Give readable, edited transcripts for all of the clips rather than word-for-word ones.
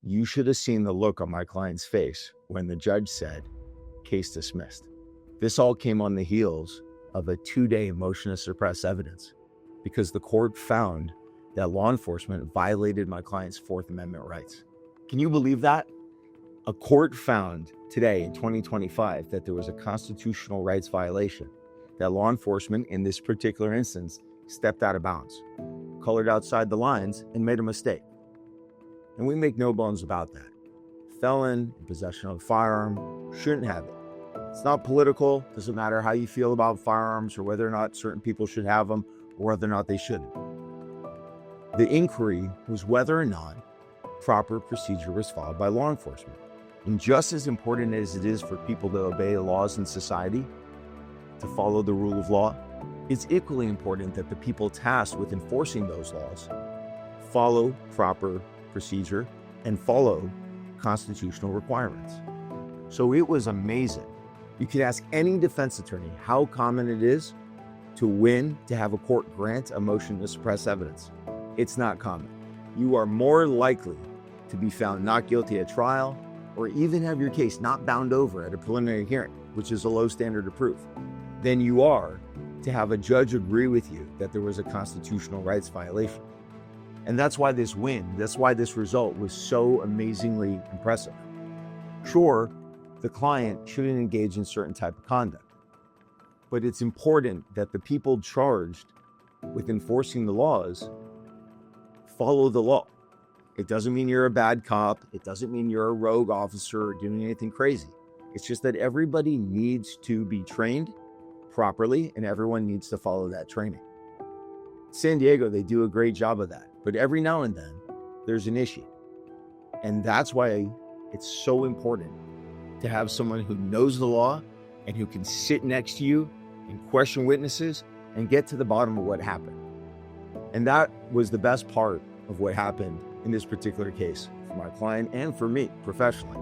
You should have seen the look on my client's face when the judge said, case dismissed. This all came on the heels of a 2-day motion to suppress evidence because the court found that law enforcement violated my client's Fourth Amendment rights. Can you believe that? A court found today in 2025 that there was a constitutional rights violation, that law enforcement in this particular instance stepped out of bounds, colored outside the lines, and made a mistake. And we make no bones about that. Felon in possession of a firearm shouldn't have it. It's not political. Doesn't matter how you feel about firearms or whether or not certain people should have them or whether or not they shouldn't. The inquiry was whether or not proper procedure was followed by law enforcement. And just as important as it is for people to obey the laws in society, to follow the rule of law, it's equally important that the people tasked with enforcing those laws follow proper procedure and follow constitutional requirements. So it was amazing. You could ask any defense attorney how common it is to have a court grant a motion to suppress evidence. It's not common. You are more likely to be found not guilty at trial or even have your case not bound over at a preliminary hearing, which is a low standard of proof, than you are to have a judge agree with you that there was a constitutional rights violation. And that's why this result was so amazingly impressive. Sure, the client shouldn't engage in certain type of conduct, but it's important that the people charged with enforcing the laws follow the law. It doesn't mean you're a bad cop. It doesn't mean you're a rogue officer or doing anything crazy. It's just that everybody needs to be trained properly and everyone needs to follow that training. San Diego, they do a great job of that. But every now and then, there's an issue. And that's why it's so important to have someone who knows the law and who can sit next to you and question witnesses and get to the bottom of what happened. And that was the best part of what happened in this particular case for my client and for me professionally.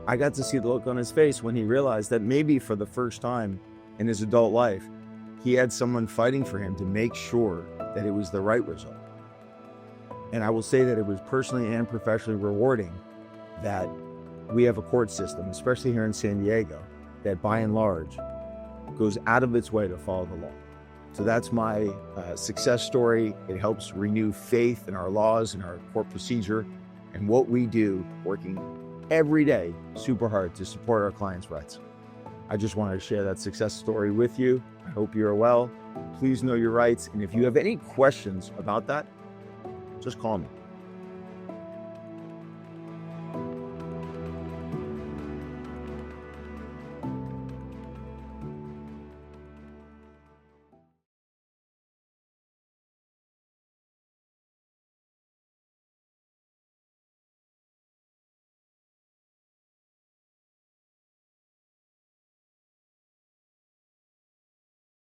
I got to see the look on his face when he realized that maybe for the first time in his adult life, he had someone fighting for him to make sure that it was the right result. And I will say that it was personally and professionally rewarding that we have a court system, especially here in San Diego, that by and large goes out of its way to follow the law. So that's my success story. It helps renew faith in our laws and our court procedure and what we do, working every day super hard to support our clients' rights. I just wanted to share that success story with you. I hope you're well. Please know your rights. And if you have any questions about that, just call me.